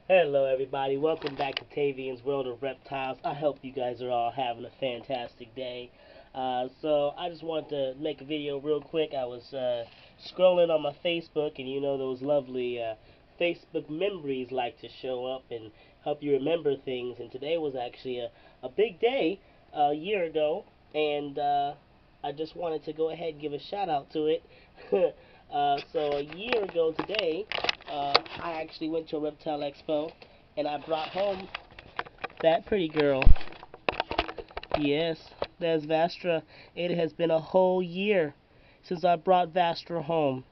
Hello, everybody. Welcome back to Tavian's World of Reptiles. I hope you guys are all having a fantastic day. So I just wanted to make a video real quick. I was scrolling on my Facebook, and you know those lovely Facebook memories like to show up and help you remember things. And today was actually a big day a year ago, and I just wanted to go ahead and give a shout out to it. So a year ago today, I actually went to a Reptile Expo, and I brought home that pretty girl. Yes, there's Vastra. It has been a whole year since I brought Vastra home.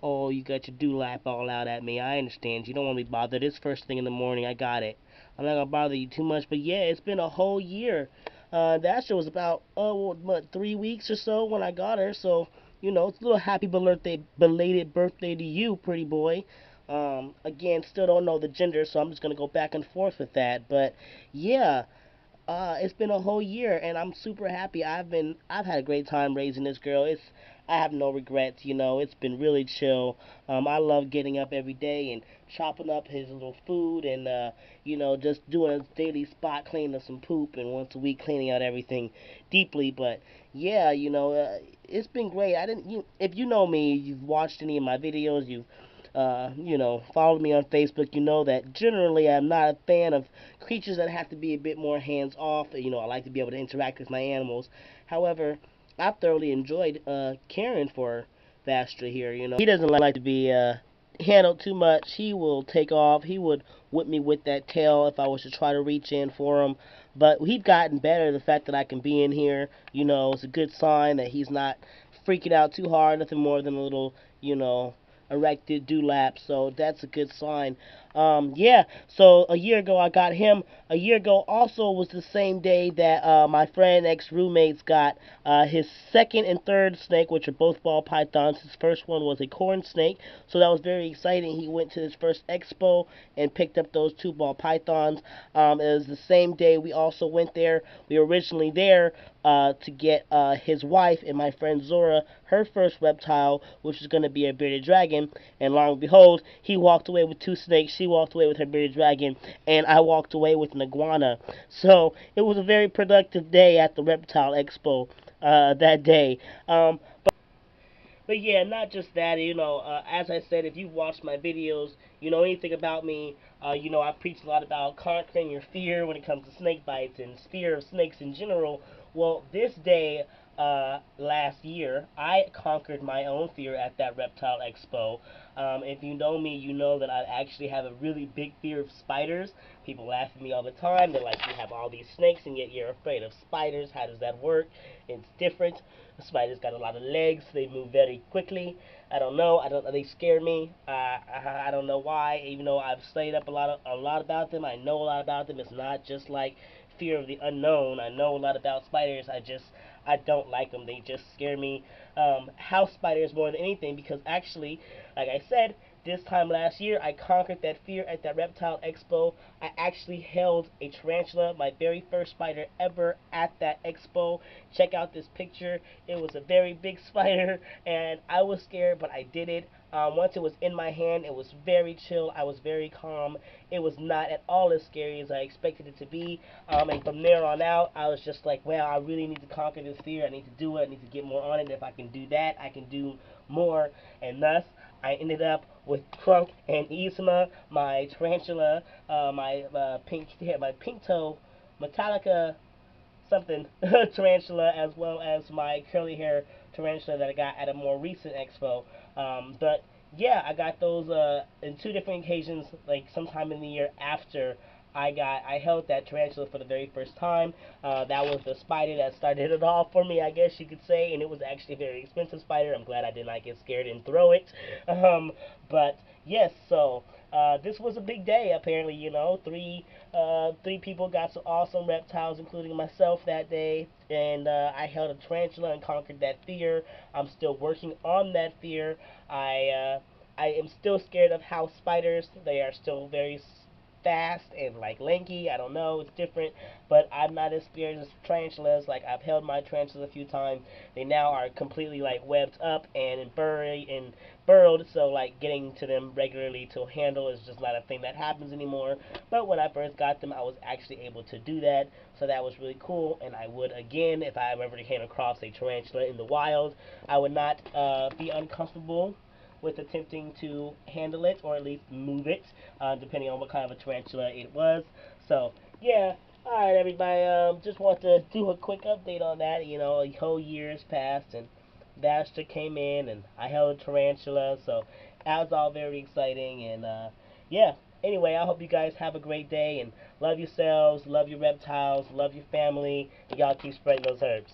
Oh, you got your dewlap all out at me. I understand. You don't want to be bothered. It's first thing in the morning. I got it. I'm not gonna bother you too much, but yeah, it's been a whole year. Vastra was about what 3 weeks or so when I got her. So it's a little happy belated birthday to you, pretty boy. Again, still don't know the gender, so I'm just gonna go back and forth with that. But yeah, it's been a whole year, and I'm super happy. I've had a great time raising this girl. I have no regrets. It's been really chill. I love getting up every day and chopping up his little food, and just doing a daily spot cleaning of some poop, and once a week cleaning out everything deeply. But yeah, it's been great. If you know me, you've watched any of my videos, you've followed me on Facebook, you know that generally I'm not a fan of creatures that have to be a bit more hands off. I like to be able to interact with my animals. However, I thoroughly enjoyed caring for Vastra here. He doesn't like to be handled too much. He will take off. He would whip me with that tail if I was to try to reach in for him. But he's gotten better. The fact that I can be in here, it's a good sign that he's not freaking out too hard. Nothing more than a little, erected dewlap, so that's a good sign. Yeah, so a year ago I got him. A year ago also was the same day that my friend ex-roommates got his second and third snake, which are both ball pythons. His first one was a corn snake, so that was very exciting. He went to his first expo and picked up those two ball pythons. It was the same day we also went there. We were originally there to get his wife and my friend Zora her first reptile, which was going to be a bearded dragon. And long and behold, he walked away with two snakes. She walked away with her bearded dragon, and I walked away with an iguana. So it was a very productive day at the Reptile Expo that day. But yeah, not just that. As I said, if you've watched my videos, you know anything about me. I preach a lot about conquering your fear when it comes to snake bites and fear of snakes in general. Well, this day last year, I conquered my own fear at that Reptile Expo. If you know me, you know that I actually have a really big fear of spiders. People laugh at me all the time. They're like, you have all these snakes and yet you're afraid of spiders. How does that work? It's different. The spiders got a lot of legs. They move very quickly. I don't know. I don't. They scare me. I don't know why. Even though I've studied up a lot about them, I know a lot about them. It's not just like fear of the unknown. I know a lot about spiders. I don't like them. They just scare me. House spiders more than anything because actually, like I said, this time last year I conquered that fear at that Reptile Expo. I actually held a tarantula, my very first spider ever at that expo. Check out this picture. It was a very big spider, and I was scared, but I did it. Once it was in my hand, it was very chill. I was very calm. It was not at all as scary as I expected it to be. And from there on out, I was just like, well, I really need to conquer this fear. I need to do it. I need to get more on it. If I can do that, I can do more. And thus, I ended up with Crunk and Isma, my tarantula, my pink toe, Metallica something tarantula, as well as my curly hair tarantula that I got at a more recent expo. But yeah, I got those in two different occasions, like sometime in the year after I held that tarantula for the very first time. That was the spider that started it all for me, I guess you could say, and it was actually a very expensive spider. I'm glad I did not get scared and throw it. But yes, so this was a big day. Apparently, three people got some awesome reptiles, including myself that day, and I held a tarantula and conquered that fear. I'm still working on that fear. I am still scared of house spiders. They are still very fast and like lanky. I don't know, it's different, but I'm not as scared as tarantulas. Like I've held my tarantulas a few times. They now are completely like webbed up and burrowed, so like getting to them regularly to handle is just not a thing that happens anymore. But when I first got them, I was actually able to do that, so that was really cool. And I would again, if I ever came across a tarantula in the wild, I would not be uncomfortable with attempting to handle it or at least move it, depending on what kind of a tarantula it was. So yeah. Alright everybody, just want to do a quick update on that. You know, a whole year has passed and Vastra came in and I held a tarantula, so that was all very exciting. And yeah, anyway, I hope you guys have a great day and love yourselves, love your reptiles, love your family, and y'all keep spreading those herbs.